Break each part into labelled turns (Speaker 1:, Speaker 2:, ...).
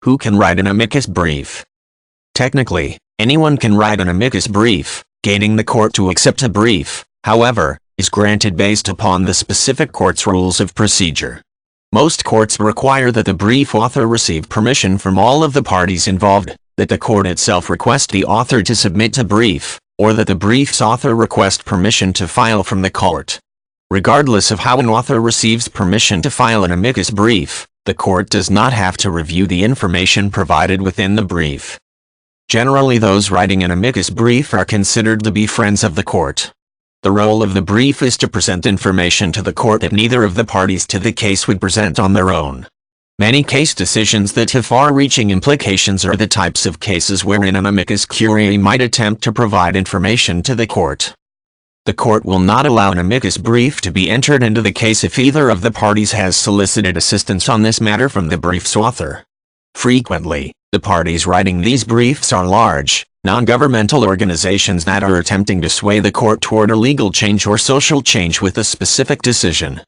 Speaker 1: Who can write an amicus brief? Technically, anyone can write an amicus brief. Gaining the court to accept a brief, however, is granted based upon the specific court's rules of procedure. Most courts require that the brief author receive permission from all of the parties involved, that the court itself request the author to submit a brief, or that the brief's author request permission to file from the court. Regardless of how an author receives permission to file an amicus brief, the court does not have to review the information provided within the brief. Generally, those writing an amicus brief are considered to be friends of the court. The role of the brief is to present information to the court that neither of the parties to the case would present on their own. Many case decisions that have far-reaching implications are the types of cases wherein an amicus curiae might attempt to provide information to the court. The court will not allow an amicus brief to be entered into the case if either of the parties has solicited assistance on this matter from the brief's author. Frequently, the parties writing these briefs are large, non-governmental organizations that are attempting to sway the court toward a legal change or social change with a specific decision.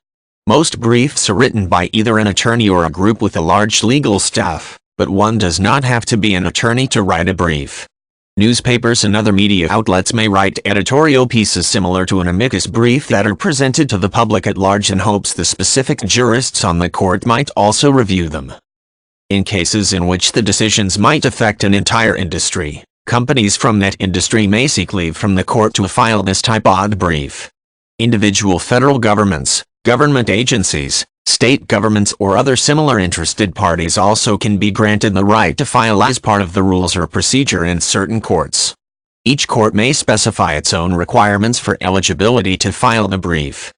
Speaker 1: Most briefs are written by either an attorney or a group with a large legal staff, but one does not have to be an attorney to write a brief. Newspapers and other media outlets may write editorial pieces similar to an amicus brief that are presented to the public at large in hopes the specific jurists on the court might also review them. In cases in which the decisions might affect an entire industry, companies from that industry may seek leave from the court to file this type of brief. Individual federal governments, government agencies, state governments or other similar interested parties also can be granted the right to file as part of the rules or procedure in certain courts. Each court may specify its own requirements for eligibility to file the brief.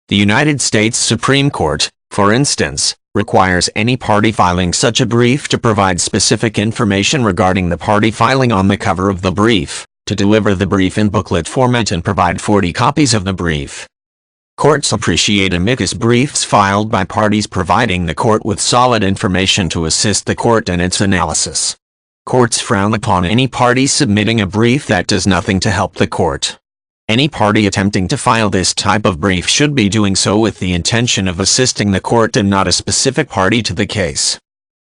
Speaker 1: The United States Supreme Court, for instance, requires any party filing such a brief to provide specific information regarding the party filing on the cover of the brief, to deliver the brief in booklet format and provide 40 copies of the brief. Courts appreciate amicus briefs filed by parties providing the court with solid information to assist the court in its analysis. Courts frown upon any party submitting a brief that does nothing to help the court. Any party attempting to file this type of brief should be doing so with the intention of assisting the court and not a specific party to the case.